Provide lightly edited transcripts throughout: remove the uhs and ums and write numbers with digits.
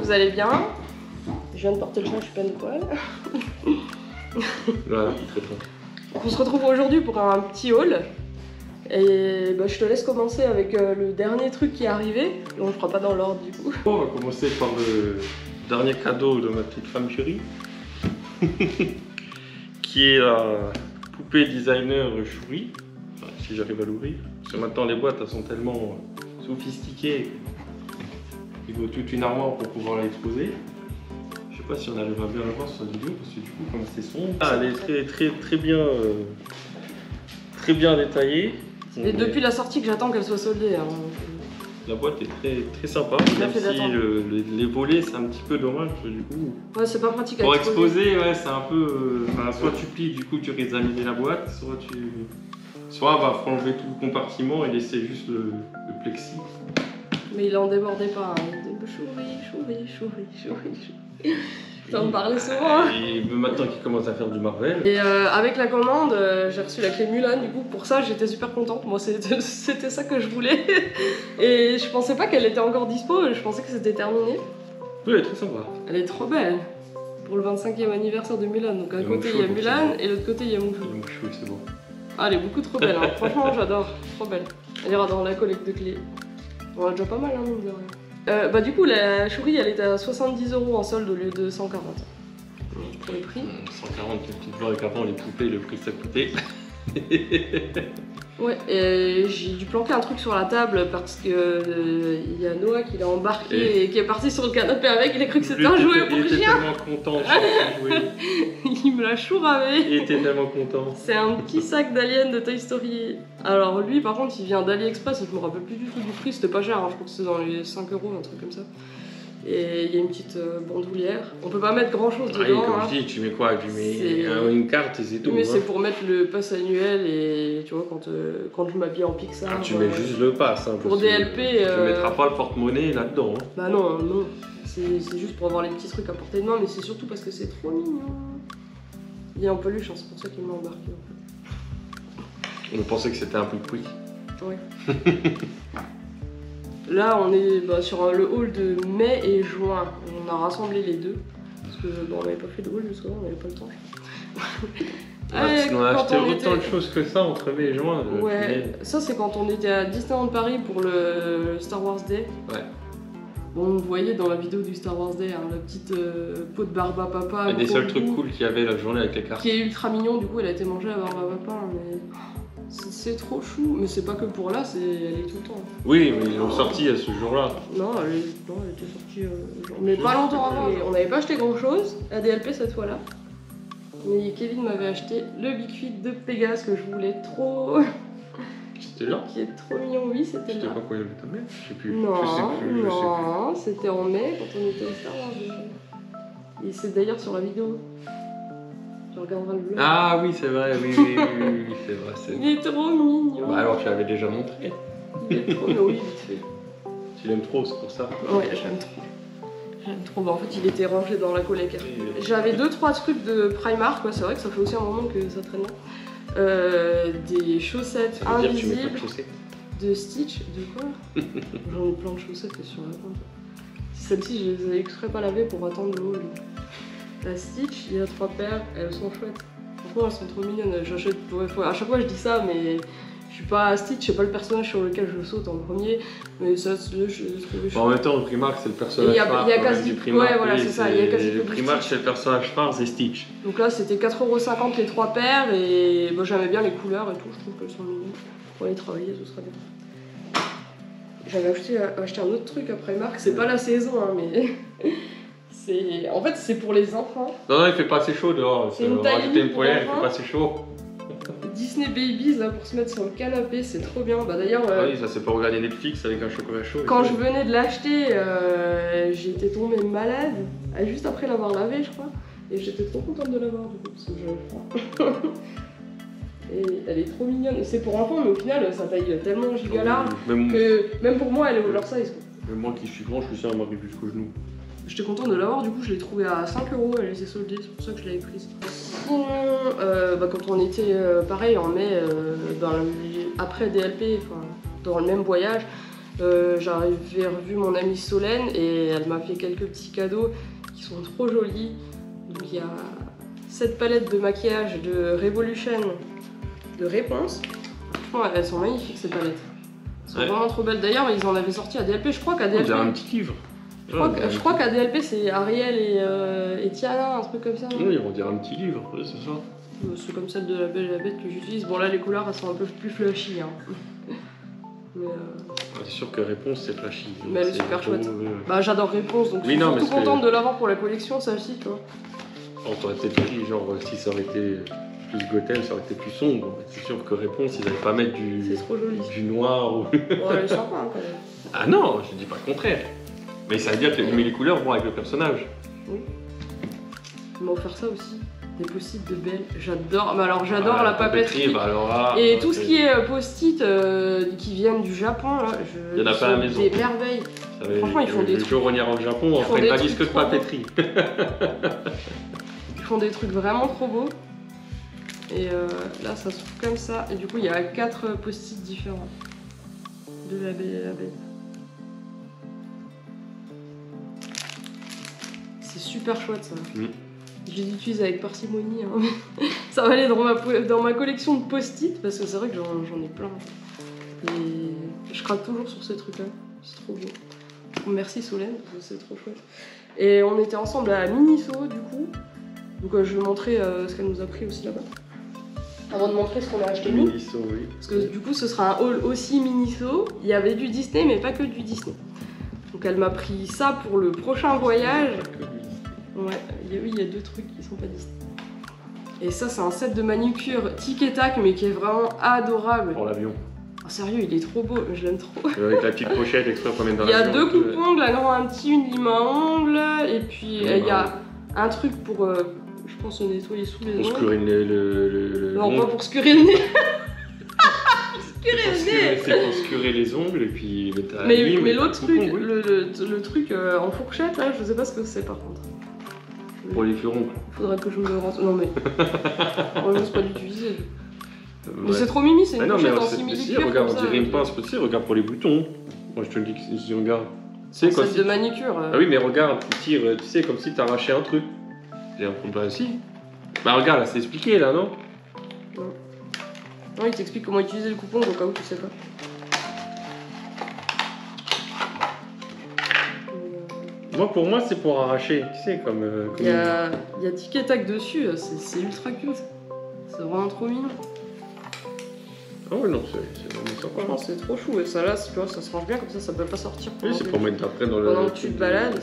vous allez bien? Je viens de porter le chat, je suis pleine de poils. Voilà, très bien. On se retrouve aujourd'hui pour un petit haul. Et bah, je te laisse commencer avec le dernier truc qui est arrivé. On ne fera pas dans l'ordre du coup. On va commencer par le dernier cadeau de ma petite femme chérie. Qui est la poupée designer Shuri. Enfin, si j'arrive à l'ouvrir. Parce que maintenant les boîtes elles sont tellement sophistiquées qu'il faut toute une armoire pour pouvoir la exposer. Je sais pas si on arrivera bien à le voir sur la vidéo parce que du coup comme c'est sombre. Elle est très bien détaillée. Et depuis la sortie que j'attends qu'elle soit soldée. Hein. La boîte est très sympa, même si les volets c'est un petit peu dommage du coup. Ouais, c'est pas pratique à pour exposer, ouais, c'est un peu. Soit tu plies, du coup tu risques d'abîmer la boîte, soit faut enlever tout le compartiment et laisser juste le plexi. Mais il en débordait pas. Hein. Chouris. T'en me parlais souvent. Et maintenant qu'il commence à faire du Marvel. Et avec la commande, j'ai reçu la clé Mulan, du coup pour ça j'étais super contente. Moi c'était ça que je voulais. Et je pensais pas qu'elle était encore dispo, je pensais que c'était terminé. Oui, elle est très sympa. Elle est trop belle. Pour le 25e anniversaire de Mulan. Donc d'un côté il y a Mulan et de l'autre côté il y a Mushu. Oui, c'est bon. Ah, elle est beaucoup trop belle, hein. Franchement j'adore, trop belle. Elle ira dans la collecte de clés. On a déjà pas mal, hein, mine de rien. Bah du coup la Shuri elle est à 70 € en solde au lieu de 140 pour le prix. 140, les petites voir avec avant les poupées, le prix que ça coûtait. Ouais, et j'ai dû planquer un truc sur la table parce que y a Noah qui l'a embarqué et qui est parti sur le canapé avec, il a cru que c'était un jouet pour chien. Il était tellement content de jouer. Il me l'a chouravé. Il était tellement content. C'est un petit sac d'Alien de Toy Story. Alors lui par contre il vient d'AliExpress, je me rappelle plus du tout du prix, c'était pas cher, hein. Je crois que c'était dans les 5 €, un truc comme ça. Et il y a une petite bandoulière. On peut pas mettre grand chose dedans. Oui, comme je dis, tu mets quoi? Tu mets une carte et c'est tout. Mais hein. c'est pour mettre le pass annuel et tu vois, quand je m'habille en Pixar. Ah, tu mets juste le pass. Hein, pour DLP. Tu mettras pas le porte-monnaie là-dedans. Hein. Bah non. C'est juste pour avoir les petits trucs à portée de main, mais c'est surtout parce que c'est trop mignon. Il est en peluche, hein, c'est pour ça qu'il m'a embarqué. On pensait que c'était un peu quick. Ouais. Là, on est sur le haul de mai et juin. On a rassemblé les deux. Parce que on n'avait pas fait de haul jusqu'à là, on n'avait pas le temps. On a acheté autant de choses que ça entre mai et juin. Ouais, ça c'est quand on était à Disneyland Paris pour le Star Wars Day. Ouais. Bon, vous voyez dans la vidéo du Star Wars Day, hein, la petite peau de Barba Papa. Un des seuls trucs cool qu'il y avait la journée avec les cartes. Qui est ultra mignon, du coup elle a été mangée à Barba Papa. Mais... c'est trop chou, mais c'est pas que pour là, elle est tout le temps. Oui, mais ils l'ont sorti à ce jour-là. Non, elle était sortie mais pas longtemps avant. On n'avait pas acheté grand chose à DLP cette fois-là. Mais Kevin m'avait acheté le Big Feet de Pégase que je voulais trop. C'était là? Qui est trop mignon, oui, c'était là. C'était pas quoi il y avait ta mère? Je sais plus. Non, c'était en mai quand on était au Star Wars déjà. Et c'est d'ailleurs sur la vidéo. Je regarderai le vlog. Ah oui, c'est vrai, oui, c'est vrai. Il est trop mignon. Bah alors, tu l'avais déjà montré. Il est trop mignon, oui, vite fait. Tu l'aimes trop, c'est pour ça. Ouais, j'aime trop. Bah, en fait, il était rangé dans la collecte. J'avais 2-3 trucs de Primark, ouais, c'est vrai que ça fait aussi un moment que ça traîne là. Des chaussettes invisibles de Stitch. De quoi? J'en ai plein de chaussettes sur la table. Celles-ci, je les ai exprès pas lavées pour attendre le haul. La Stitch, il y a 3 paires, elles sont chouettes. Franchement, elles sont trop mignonnes. J'achète à chaque fois, je dis ça, mais je suis pas Stitch, c'est pas le personnage sur lequel je saute en premier. Mais ça, je l'ai trouvé chouette. En même temps, le Primark, c'est le personnage phare du Primark. Ouais, voilà, c'est ça. Le Primark, c'est le personnage phare, c'est Stitch. Donc là, c'était 4,50 € les 3 paires, et j'aimais bien les couleurs et tout. Je trouve qu'elles sont mignonnes. Pour aller travailler, ce serait bien. J'avais acheté un autre truc à Primark, c'est pas la saison, hein, mais. En fait, c'est pour les enfants. Non, il fait pas assez chaud dehors. C'est une taille limite pour il fait pas assez chaud. Disney Babies, là, pour se mettre sur le canapé, c'est trop bien. Bah d'ailleurs... oui, ça c'est pour regarder Netflix avec un chocolat chaud. Quand je venais de l'acheter, j'étais tombée malade, juste après l'avoir lavé, je crois. Et j'étais trop contente de l'avoir, du coup, parce que j'avais froid. Et elle est trop mignonne. C'est pour enfants, mais au final, ça taille tellement giga large que même pour moi, elle est over size. Même moi qui suis grand, je suis sûr, elle m'arrive jusqu'au genou. J'étais contente de l'avoir, du coup je l'ai trouvée à 5 €, elle était soldée, c'est pour ça que je l'avais prise. Sinon, quand on était pareil en mai, après DLP, dans le même voyage, J'avais revu mon amie Solène et elle m'a fait quelques petits cadeaux qui sont trop jolis. Donc il y a cette palette de maquillage de Revolution de Réponse. Franchement, elles sont magnifiques ces palettes. Elles sont vraiment trop belles. D'ailleurs, ils en avaient sorti à DLP. Je crois qu'à DLP. On dirait un petit livre. Je crois qu'à DLP c'est Ariel et Tiana, un truc comme ça. Non, oui, on dirait un petit livre, ouais, c'est ça. C'est comme celle de La Belle et la Bête que j'utilise. Bon, là les couleurs elles sont un peu plus flashy. Hein. Mais c'est sûr que Réponse c'est flashy. Mais elle est super chouette. Bah, j'adore Réponse donc je suis surtout contente de l'avoir pour la collection, celle-ci, tu vois. On t'aurait peut-être pris, genre, si ça aurait été plus Gotham, ça aurait été plus sombre. C'est sûr que Réponse, ils n'allaient pas mettre du noir ou. Ouais, elle est sympa hein, quand même. Ah non, je dis pas le contraire. Mais ça veut dire que les couleurs vont avec le personnage. Oui. Ils m'ont offert ça aussi. Des post-it de Belle. J'adore. Mais alors, j'adore la papeterie. Bah, alors là, et tout ce qui est post-it qui viennent du Japon, là. Il y en a pas à la maison. Des merveilles. Franchement, ils font des trucs. Le jour où on ira au Japon, on ferait pas disque de papeterie. Ils font des trucs vraiment trop beaux. Et là, ça se trouve comme ça. Et du coup, il y a 4 post-it différents de La Belle et la Bête. C'est super chouette ça. Je les utilise avec parcimonie. Hein. Ça va aller dans ma collection de post-it parce que c'est vrai que j'en ai plein. Et je craque toujours sur ces trucs-là. C'est trop beau. Merci Solène, c'est trop chouette. Et on était ensemble à Miniso du coup. Donc je vais montrer ce qu'elle nous a pris aussi là-bas. Avant de montrer ce qu'on a acheté nous. Miniso, oui. Parce que du coup ce sera un haul aussi Miniso. Il y avait du Disney mais pas que du Disney. Donc elle m'a pris ça pour le prochain voyage. Ouais, oui, il y a 2 trucs qui sont pas Disney. Et ça c'est un set de manucure tic et tac mais qui est vraiment adorable. Pour l'avion. Oh, sérieux, il est trop beau, je l'aime trop. Avec la petite pochette exprès pour mettre dans l'avion. Il y a l'avion. 2 coupes-ongles, un petit, une lime à ongles, et puis il y a un truc pour, je pense, se nettoyer sous les ongles. Pour scurer le non, pas pour scurer le nez. Scurer le nez. C'est pour scurer les ongles et puis mettre la lime. Mais l'autre truc, le truc en fourchette, là, je sais pas ce que c'est par contre. Pour les furoncles. Faudrait que je me rentre. Non mais. Moi, je n'ose pas l'utiliser. Mais c'est trop mimi, c'est une pochette en simili-cuir. Regarde, on dirait une pince petit, regarde pour les boutons. Moi je te le dis que si on regarde. C'est celle de manicure. Ah oui, mais regarde, tu tires, tu sais, comme si t'arrachais un truc. Et on prend pas ainsi. Bah regarde, là c'est expliqué là, non? Non. Non, il t'explique comment utiliser le coupon au cas où tu sais pas. Moi, pour moi, c'est pour arracher, tu sais, comme. Il y a tic et tac dessus, c'est ultra cute. C'est vraiment trop mignon. Ah ouais, non, c'est vraiment sympa. Franchement, c'est trop chou. Et ça, là, tu vois, ça se range bien, comme ça peut pas sortir. Oui, c'est pour mettre après dans le. Pendant que tu te balades.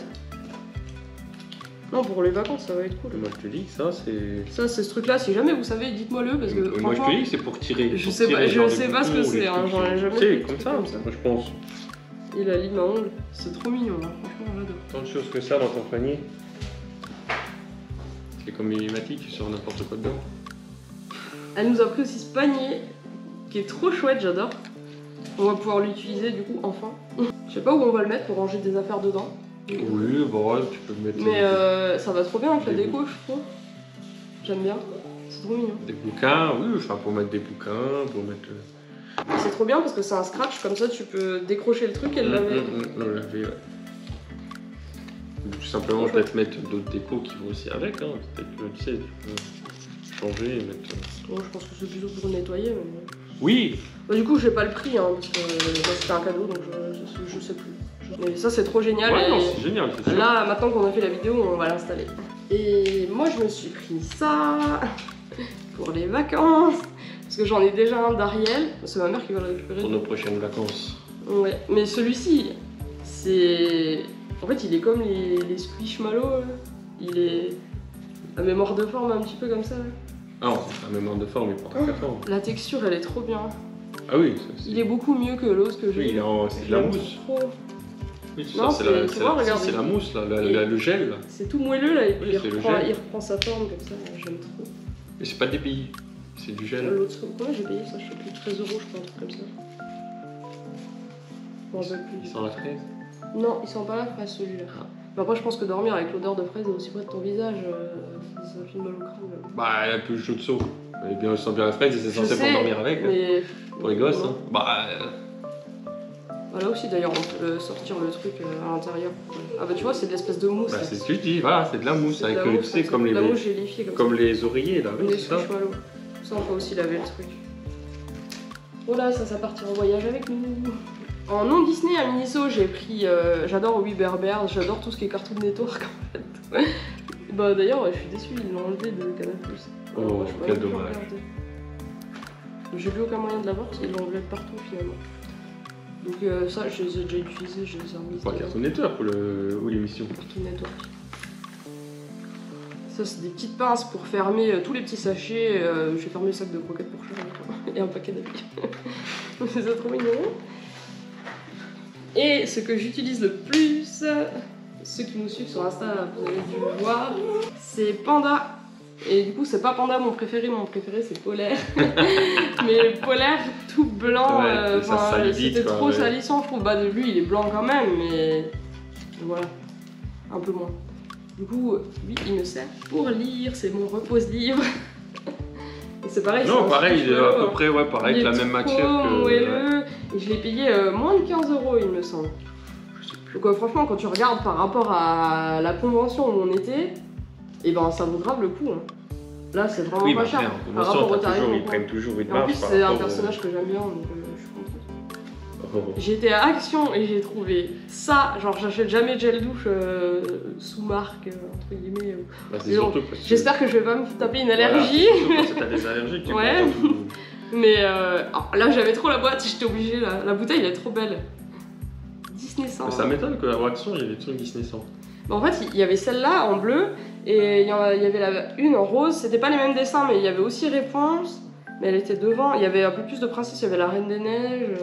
Non, pour les vacances, ça va être cool. Moi, je te dis que ça, c'est. Ça, c'est ce truc-là, si jamais vous savez, dites-moi-le. Parce que. Moi, je te dis que c'est pour tirer. Je sais pas ce que c'est, hein, j'en ai jamais fait. C'est comme ça, moi, je pense. Et la lime à ongles, c'est trop mignon, hein. Franchement, j'adore. Tant de choses que ça dans ton panier. C'est comme Minimatic, tu sors n'importe quoi dedans. Elle nous a pris aussi ce panier qui est trop chouette, j'adore. On va pouvoir l'utiliser du coup enfin. Je sais pas où on va le mettre pour ranger des affaires dedans. Oui, bon, tu peux le mettre. Mais ça va trop bien, on fait des déco, je trouve. J'aime bien, c'est trop mignon. Des bouquins, oui, enfin pour mettre des bouquins, pour mettre. C'est trop bien parce que c'est un scratch, comme ça tu peux décrocher le truc et le laver. Le laver, ouais. Tout simplement peut-être mettre d'autres décos qui vont aussi avec, hein. Peut-être que tu sais, tu peux changer et mettre. Bon, je pense que c'est plutôt pour nettoyer. Mais... Oui. Bah, du coup, j'ai pas le prix, hein, parce que c'était un cadeau, donc je sais plus. Mais ça, c'est trop génial. Ouais, non, c'est génial, c'est sûr. Là, maintenant qu'on a fait la vidéo, on va l'installer. Et moi, je me suis pris ça pour les vacances. Parce que j'en ai déjà un d'Ariel. C'est ma mère qui va le récupérer. Pour nos prochaines vacances. Ouais, mais celui-ci, c'est. En fait, il est comme les Squishmallows. Il est à mémoire de forme, un petit peu comme ça. Ah non, c'est la mémoire de forme, il prend la forme. La texture, elle est trop bien. Ah oui, il est beaucoup mieux que l'autre que j'ai. Oui, c'est de la mousse. Trop. Oui, c'est la mousse, là, le gel. Là. C'est tout moelleux là, et puis oui, il reprend sa forme comme ça, j'aime trop. Mais c'est pas des billes, c'est du gel. L'autre, combien j'ai payé ça? Je sais plus, 13 €, je crois, un truc comme ça. Bon, il sent la fraise? Non, il sent pas la fraise celui-là. Ah. Mais après, je pense que dormir avec l'odeur de fraise aussi près de ton visage, ça fait mal au crâne. Bah, un peu le chaud de saut. Elle sent bien la fraise et c'est censé pour dormir avec. Mais... Pour les gosses, hein. Bah. Voilà aussi d'ailleurs on peut sortir le truc à l'intérieur. Ah bah tu vois c'est de l'espèce de mousse. Bah, c'est ce que je dis, voilà, c'est de la mousse avec tu sais comme la mousse gélifiée comme les oreillers là, oui, les c'est ça. Ça on peut aussi laver le truc. Voilà, ça partira en voyage avec nous. En non Disney à Miniso j'ai pris, j'adore Oui Berbère, j'adore tout ce qui est Cartoon Network en fait. Bah d'ailleurs je suis déçue, ils l'ont enlevé de Canal+. Oh quel dommage. J'ai plus aucun moyen de l'avoir parce qu'ils l'ont enlevé partout finalement. Donc ça, je les ai déjà utilisés, je les ai remis. Pas Cartoon Network ou l'émission Cartoon Network. Ça, c'est des petites pinces pour fermer tous les petits sachets. J'ai fermé le sac de croquettes pour chat et un paquet d'habits. C'est trop mignon. Et ce que j'utilise le plus, ceux qui nous suivent sur Insta, vous avez dû le voir, c'est Panda. Et du coup, c'est pas Panda mon préféré c'est Polaire. Mais Polaire tout blanc, c'était trop salissant, je trouve. Bah, de lui, il est blanc quand même, mais voilà, un peu moins. Du coup, lui, il me sert pour lire, c'est mon repose-livre. Et c'est pareil. Non, pareil, il est à peu près pareil, la même matière que. Moelleux, et je l'ai payé moins de 15 €, il me semble. Donc, franchement, quand tu regardes par rapport à la convention où on était, et ben ça vaut grave le coup. Hein. Là, c'est vraiment pas cher. Par rapport au tarif, ils prennent toujours une marge. En plus, c'est un personnage que j'aime bien, donc je suis contente. J'étais à Action et j'ai trouvé ça. Genre, j'achète jamais de gel douche sous marque, entre guillemets. Bah, j'espère que je vais pas me taper une allergie. Voilà, parce que t'as des allergies, tu ouais. Mais là, j'avais trop la boîte, j'étais obligée. La bouteille, elle est trop belle. Disney 100. Mais ça m'étonne qu'à Action, il y ait des trucs Disney 100. Bah en fait, il y avait celle-là en bleu et il y avait une en rose. C'était pas les mêmes dessins, mais il y avait aussi Réponse. Mais elle était devant. Il y avait un peu plus de princesses. Il y avait la Reine des Neiges.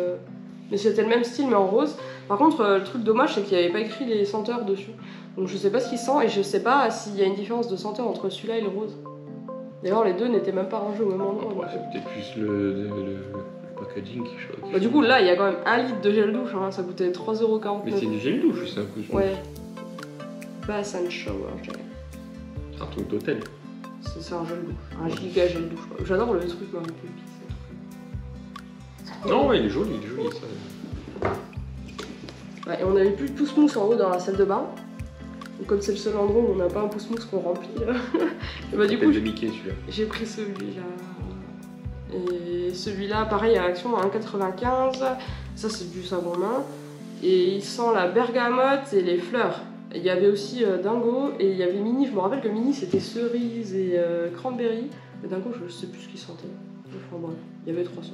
Mais c'était le même style, mais en rose. Par contre, le truc dommage, c'est qu'il n'y avait pas écrit les senteurs dessus. Donc je sais pas ce qu'il sent et je sais pas s'il y a une différence de senteur entre celui-là et le rose. D'ailleurs, les deux n'étaient même pas rangés au même endroit. Ouais, c'est peut-être plus le packaging qui choque. Bah, du coup, là, il y a quand même 1 litre de gel douche. Hein. Ça coûtait 3,49 €. Mais c'est du gel douche, c'est un peu. Ouais. Bath and Shower Gel. C'est un truc d'hôtel. C'est un gel douche, un giga gel douche. J'adore le truc Marie Pulpi. Non, ouais, il est joli ça. Ouais, et on avait plus de pouce-mousse en haut dans la salle de bain. Donc, comme c'est le seul endroit où on n'a pas un pouce-mousse qu'on remplit. Et bah, du coup, j'ai pris celui-là. Et celui-là, pareil, à Action, à 1,95 €. Ça, c'est du savon main. Et il sent la bergamote et les fleurs. Il y avait aussi Dingo et il y avait Mini. Je me rappelle que Mini c'était cerise et cranberry. Et Dingo, je sais plus ce qu'il sentait. Enfin bref, il y avait 300.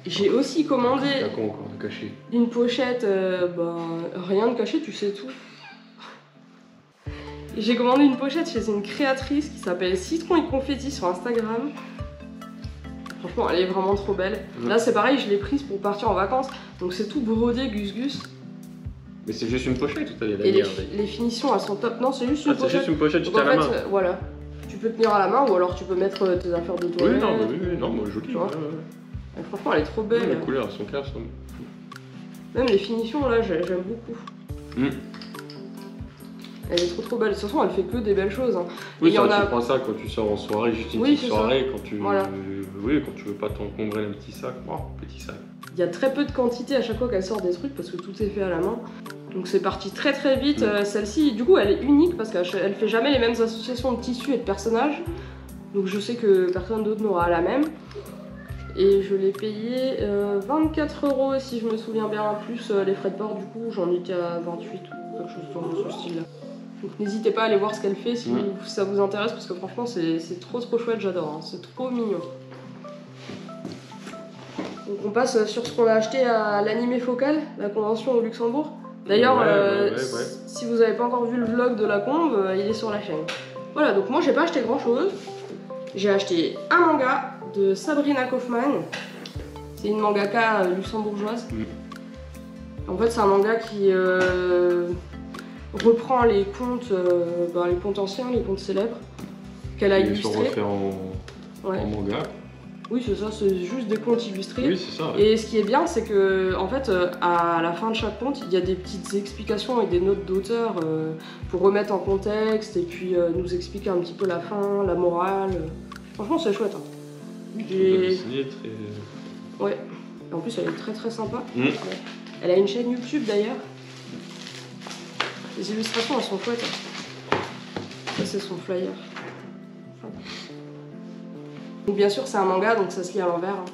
J'ai aussi commandé une pochette, rien de caché, tu sais tout. J'ai commandé une pochette chez une créatrice qui s'appelle Citron et Confetti sur Instagram. Franchement, elle est vraiment trop belle. Là, c'est pareil, je l'ai prise pour partir en vacances. Donc c'est tout brodé gus. Mais c'est juste une pochette ou t'as des Et les finitions, elles sont top. Non, c'est juste une pochette. C'est juste une pochette, tu tiens à la main. Voilà. Tu peux tenir à la main ou alors tu peux mettre tes affaires de toilette. Oui, non, moi joli. Et franchement, elle est trop belle. Les couleurs, elles sont claires. Même les finitions, là, j'aime beaucoup. Elle est trop belle. De toute façon, elle fait que des belles choses. Hein. Oui, tu prends ça quand tu sors en soirée, juste une petite soirée, quand tu... Voilà. Oui, quand tu veux pas t'encombrer un petit sac. Petit sac. Il y a très peu de quantité à chaque fois qu'elle sort des trucs parce que tout est fait à la main. Donc c'est parti très vite. Celle-ci, du coup, elle est unique parce qu'elle fait jamais les mêmes associations de tissus et de personnages. Donc je sais que personne d'autre n'aura la même. Et je l'ai payé 24 € si je me souviens bien, plus les frais de port. Du coup, j'en étais à 28 ou quelque chose dans ce style-là. Donc n'hésitez pas à aller voir ce qu'elle fait si ça vous intéresse parce que franchement c'est trop chouette, j'adore, hein. C'est trop mignon. Donc on passe sur ce qu'on a acheté à l'Animé Focal, la convention au Luxembourg. D'ailleurs, si vous n'avez pas encore vu le vlog de la conve, il est sur la chaîne. Voilà, donc moi j'ai pas acheté grand chose. J'ai acheté un manga de Sabrina Kaufmann. C'est une mangaka luxembourgeoise. En fait c'est un manga qui reprend les contes anciens, les contes célèbres qu'elle a illustrés. Ils sont refaits en manga. Oui, c'est ça, c'est juste des contes illustrés. Oui, c'est ça. Et ce qui est bien, c'est que en fait, à la fin de chaque conte, il y a des petites explications et des notes d'auteur pour remettre en contexte et puis nous expliquer un petit peu la fin, la morale. Franchement, c'est chouette. Hein. Dessiné, très... Ouais. Et en plus, elle est très sympa. Mmh. Elle a une chaîne YouTube d'ailleurs. Les illustrations, elles sont chouettes. Ça, c'est son flyer. Donc, bien sûr, c'est un manga, donc ça se lit à l'envers. Hein.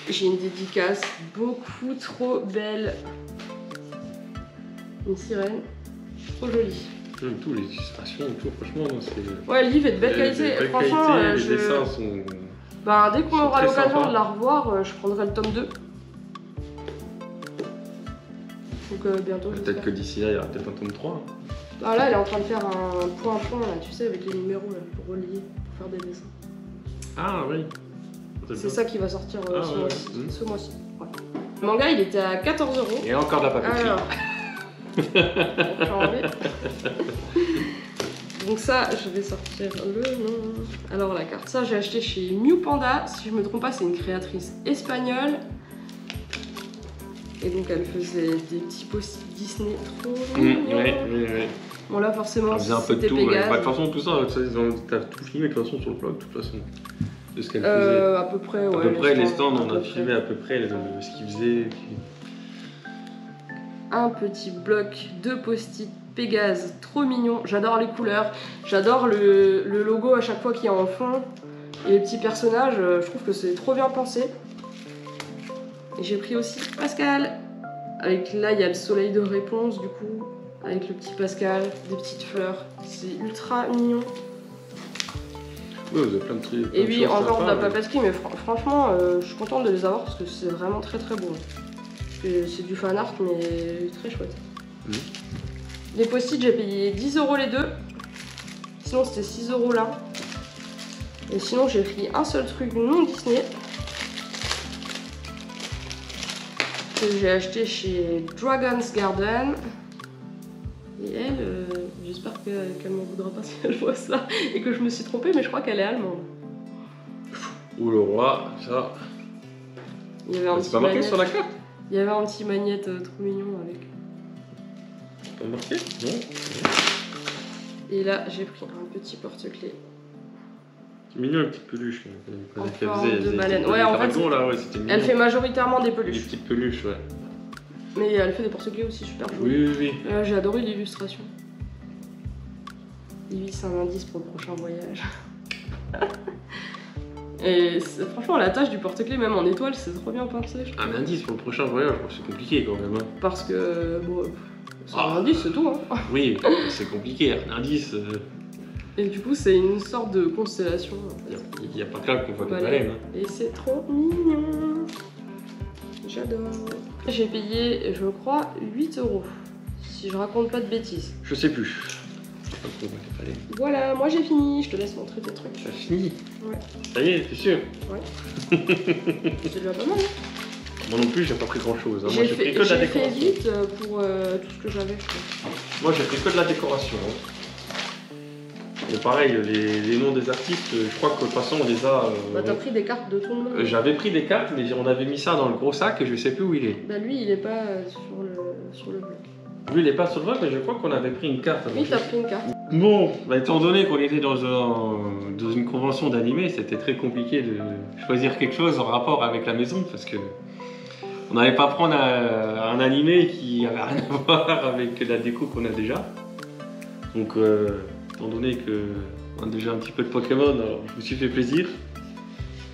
J'ai une dédicace beaucoup trop belle. Une sirène. Trop jolie. Tout, les illustrations, tout, franchement, c'est... Ouais, le livre est de belle qualité. Franchement, les dessins sont... Bah, dès qu'on aura l'occasion sympa. de la revoir, je prendrai le tome 2. Donc bientôt, Peut-être que d'ici là, il y aura peut-être un tome 3. Ah là, elle est en train de faire un point là, tu sais, avec les numéros là, pour relier, pour faire des dessins. Ah oui. C'est ça qui va sortir ce mois-ci. Ouais. Le manga, il était à 14 €. Et encore de la papeterie. Alors, on peut enlever. Donc ça, je vais sortir le nom. Alors la carte, ça j'ai acheté chez Mew Panda. Si je me trompe pas, c'est une créatrice espagnole. Et donc elle faisait des petits post-it Disney trop mignons. Oui. Bon là forcément, faisait un peu de c'était tout. Pégase. Bah, de toute façon, tout ça, t'as tout filmé de toute façon sur le blog, de toute façon. De ce qu'elle faisait. À peu près, ouais. À peu près, les stands, on a filmé à peu près ce qu'ils faisaient. Un petit bloc de post-it Pégase, trop mignon. J'adore les couleurs, j'adore le logo à chaque fois qu'il y a en fond. Et les petits personnages, je trouve que c'est trop bien pensé. Et j'ai pris aussi Pascal. Avec là, il y a le soleil de réponse du coup. Avec le petit Pascal, des petites fleurs. C'est ultra mignon. Ouais, vous avez plein de trucs. Et oui, encore de la papeterie, mais franchement, je suis contente de les avoir parce que c'est vraiment très beau. C'est du fan art, mais très chouette. Les post-it, j'ai payé 10 € les deux. Sinon, c'était 6 € là. Et sinon, j'ai pris un seul truc non Disney. Que j'ai acheté chez Dragon's Garden. Et elle, j'espère qu'elle m'en voudra pas si elle voit ça et que je me suis trompée, mais je crois qu'elle est allemande. Ou le roi, ça. C'est pas marqué sur la carte? Il y avait un petit magnète trop mignon avec. C'est pas marqué? Non. Et là, j'ai pris un petit porte-clés. C'est mignon, une petite peluche. En forme de baleine. Ouais, en fait, là, ouais, c'était mignon. Elle fait majoritairement des peluches. Des petites peluches, ouais. Mais elle fait des porte-clés aussi super jolis. Oui. J'ai adoré l'illustration. Et oui, c'est un indice pour le prochain voyage. Et franchement, la tâche du porte-clés, même en étoile, c'est trop bien pensé. Un indice pour le prochain voyage, c'est compliqué quand même. Hein. Parce que, bon, c'est un indice, c'est tout. Hein. Oui, c'est compliqué, un indice. Et du coup, c'est une sorte de constellation. Il n'y a pas que là qu'on voit des baleines. Hein. Et c'est trop mignon. J'adore. J'ai payé, je crois, 8 €. Si je raconte pas de bêtises. Je sais plus. Voilà, moi j'ai fini. Je te laisse montrer tes trucs. Ça finit? Ouais. Ça y est, t'es sûr? Ouais. C'est déjà pas mal. Hein. Moi non plus, j'ai pas pris grand chose. Hein. J'ai fait vite pour tout ce que j'avais. Moi j'ai pris que de la décoration. Hein. Et pareil, les noms des artistes, je crois que de toute façon on les a. Bah t'as pris des cartes de tout le monde. J'avais pris des cartes, mais on avait mis ça dans le gros sac et je sais plus où il est. Bah lui il est pas sur le blog. Lui il est pas sur le blog, mais je crois qu'on avait pris une carte. Oui, t'as pris une carte. Bon, bah, étant donné qu'on était dans une convention d'animé, c'était très compliqué de choisir quelque chose en rapport avec la maison parce que on n'allait pas prendre un animé qui avait rien à voir avec la déco qu'on a déjà. Donc, étant donné qu'on a déjà un petit peu de Pokémon, alors je me suis fait plaisir.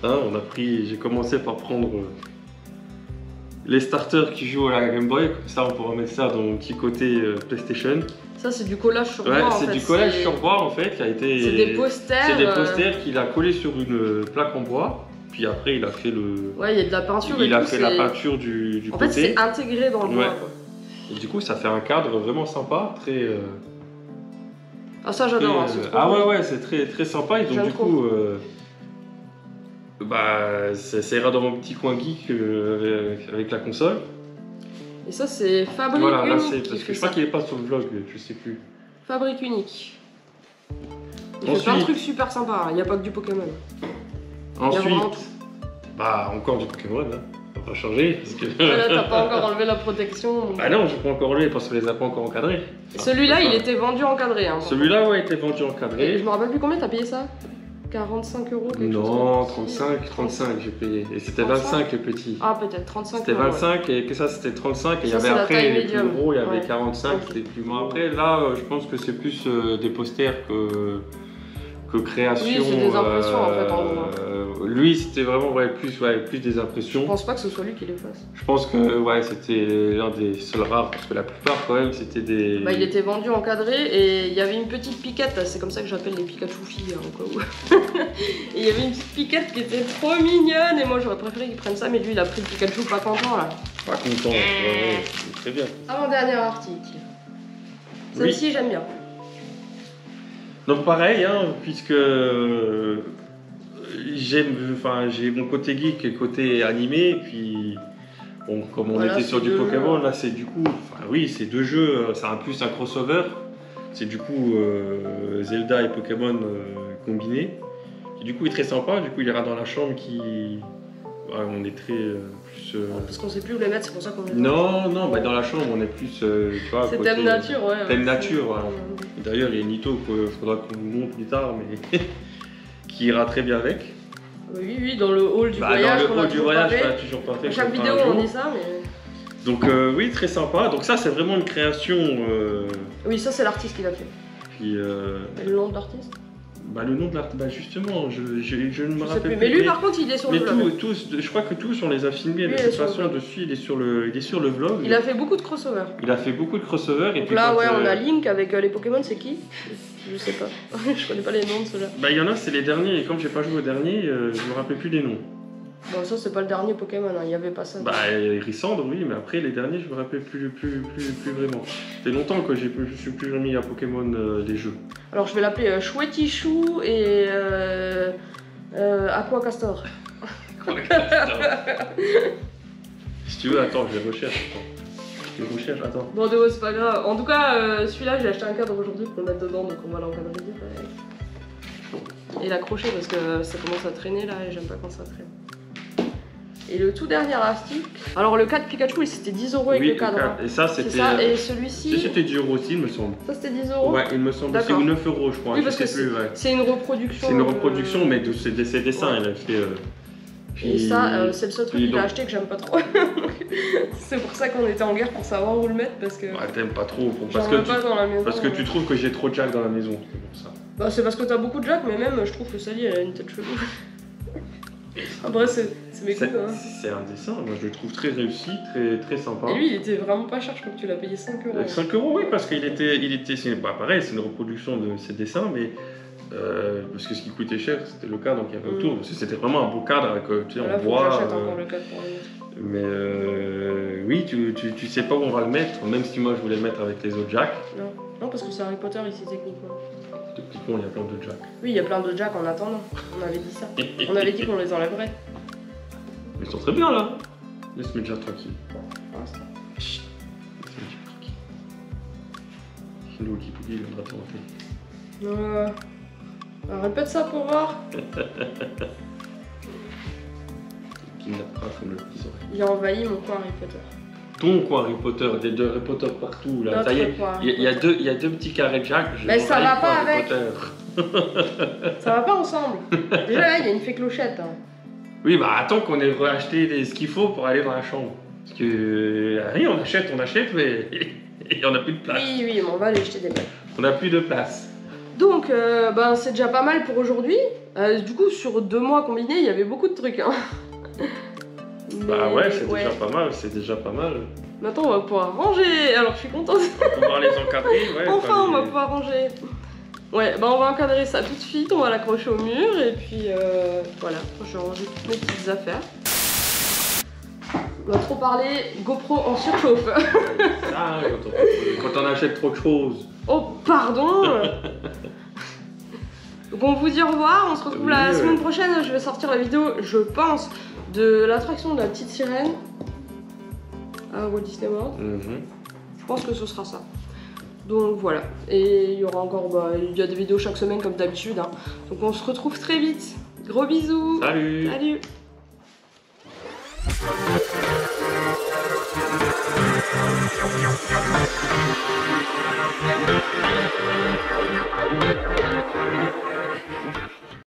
Hein, j'ai commencé par prendre les starters qui jouent à la Game Boy, comme ça on pourra mettre ça dans mon petit côté PlayStation. Ça c'est du collage sur bois. Ouais, c'est du collage sur bois en fait qui a été. C'est des posters. C'est des posters qu'il a collés sur une plaque en bois. Puis après il a fait le. Ouais, il y a de la peinture. Il a fait la peinture du côté. En fait c'est intégré dans le bois. Quoi. Et du coup ça fait un cadre vraiment sympa, très. Ah ça j'adore. Hein, ah ouais c'est très sympa et donc du coup. Bah, ça ira dans mon petit coin geek avec la console. Et ça, c'est Fabrique Unique. Voilà, parce que je crois qu'il est pas sur le vlog, je sais plus. Fabrique Unique. Il fait plein de trucs super sympas, il n'y a pas que du Pokémon. Ensuite, bah, encore du Pokémon, hein. Ça va pas changer. Parce que... Là, t'as pas encore enlevé la protection. Donc... Bah non, je peux encore enlever parce qu'on les a pas encore encadrés. Celui-là, il était vendu encadré. Hein, celui-là, ouais, il était vendu encadré. Et je me rappelle plus combien t'as payé ça. 45 € quelque chose. Non, 35 j'ai payé. Et c'était 25 les petits. Ah, peut-être 35. C'était 25 et que ça c'était 35 et il y avait après les plus gros, il y avait 45, c'était plus gros. Après là, je pense que c'est plus des posters que création. Oui, c'est des impressions en fait en gros. Lui c'était vraiment plus des impressions. Je pense pas que ce soit lui qui les fasse. Je pense que c'était l'un des seuls rares parce que la plupart quand même c'était des... Bah, il était vendu encadré et il y avait une petite piquette, c'est comme ça que j'appelle les Pikachu filles au cas où. Et il y avait une petite piquette qui était trop mignonne et moi j'aurais préféré qu'il prenne ça mais lui il a pris le Pikachu pas content là. Pas content, c'est très bien. Avant-dernier article. Celle-ci j'aime bien. Donc pareil, hein, puisque j'ai mon côté geek et côté animé, et puis bon, comme on était sur du Pokémon, là c'est du coup, c'est deux jeux, c'est un plus un crossover, c'est du coup Zelda et Pokémon combinés, qui du coup est très sympa, du coup il ira dans la chambre on est très plus... Parce qu'on sait plus où les mettre, c'est pour ça qu'on est... Non, dans la chambre on est plus, tu vois... C'est thème nature, Thème nature, voilà. D'ailleurs il y a Nito qu'il faudra qu'on nous montre plus tard, mais qui ira très bien avec. Oui, dans le hall du voyage. Dans le hall du voyage, toujours pas fait. À chaque vidéo on dit ça, mais... Donc oui, très sympa. Donc ça c'est vraiment une création... Oui, ça c'est l'artiste qui l'a fait. Puis... Et le nom de l'artiste? Le nom de l'artiste, justement, je ne me rappelle plus. Mais lui par contre il est sur le vlog. Je crois que tous on les a filmés, de toute façon dessus il est sur le vlog. Il a fait beaucoup de crossovers. Et puis là on a Link avec les Pokémon, c'est qui? Je sais pas, je connais pas les noms de ceux-là. Il y en a c'est les derniers, et comme j'ai pas joué au dernier, je me rappelle plus des noms. Bon ça c'est pas le dernier Pokémon, il y avait pas ça. Rissandre oui, mais après les derniers je me rappelle plus vraiment. C'était longtemps que je suis plus remis à Pokémon les jeux. Alors je vais l'appeler Chouettichou et Aqua Castor. Si tu veux, attends, je les recherche. Attends. Bon, c'est pas grave. En tout cas, celui-là, j'ai acheté un cadre aujourd'hui pour le mettre dedans, donc on va l'encadrer direct. Et l'accrocher parce que ça commence à traîner là et j'aime pas quand ça traîne. Et le tout dernier article. Alors, le cadre Pikachu, c'était 10 € avec le cadre. Et ça, c'était. Et celui-ci. C'était 10 € aussi, il me semble. Ça, c'était 10 €? Ouais, il me semble. C'est 9 €, je crois. Oui, parce que c'est une reproduction. C'est une reproduction, mais de ses dessins, il a fait. Et ça, c'est le seul truc qu'il a acheté que j'aime pas trop. C'est pour ça qu'on était en guerre pour savoir où le mettre parce que. T'aimes pas trop. Parce que tu trouves que j'ai trop de Jack dans la maison, c'est pour ça. C'est parce que t'as beaucoup de Jack, mais même je trouve que Sally elle a une tête chelou. Après, c'est mes goûts. C'est un dessin, moi je le trouve très réussi, très sympa. Et lui, il était vraiment pas cher, je crois que tu l'as payé 5 €. 5 €, oui, parce qu'il était pareil, c'est une reproduction de ses dessins, mais parce que ce qui coûtait cher, c'était le cadre qu'il y avait autour. Parce que c'était vraiment un beau cadre avec, tu sais, en bois. J'achète encore le cadre pour le mettre. Mais oui, tu sais pas où on va le mettre, même si moi je voulais le mettre avec les autres Jack. Non, parce que c'est Harry Potter ici techniquement. Techniquement, il y a plein de Jack. Oui, il y a plein de Jack en attendant. On avait dit ça. On avait dit qu'on les enlèverait. Mais ils sont très bien là. Laisse-moi déjà tranquille. Chut. Laisse-moi déjà tranquille. Sinon, Wikipédia, il viendra te rentrer. Répète ça pour voir. Il a envahi mon coin Harry Potter. Ton coin Harry Potter, des deux Harry Potter partout là. Ça y est, il y a deux petits carrés de Jack. Mais ça va pas avec. Ça va pas ensemble. Déjà là, il y a une fée clochette. Oui, attends qu'on ait acheté ce qu'il faut pour aller dans la chambre. Parce que rien, on achète, mais on n'a plus de place. Oui, mais on va aller jeter des mecs. On n'a plus de place. Donc, c'est déjà pas mal pour aujourd'hui. Du coup, sur 2 mois combinés, il y avait beaucoup de trucs. Hein. Ouais, c'est déjà pas mal. Maintenant, on va pouvoir ranger. Alors, je suis contente. On va pouvoir les encadrer, ouais. Enfin, on va pouvoir ranger. Ouais, on va encadrer ça tout de suite. On va l'accrocher au mur et puis voilà. Je vais ranger toutes mes petites affaires. On a trop parlé GoPro en surchauffe. Ça, quand on achète trop de choses. Oh, pardon. Donc on vous dit au revoir, on se retrouve la semaine prochaine. Je vais sortir la vidéo, je pense, de l'attraction de la petite sirène à Walt Disney World. Je pense que ce sera ça. Donc voilà, et il y aura encore, il y a des vidéos chaque semaine comme d'habitude. Hein. Donc on se retrouve très vite. Gros bisous. Salut. Salut.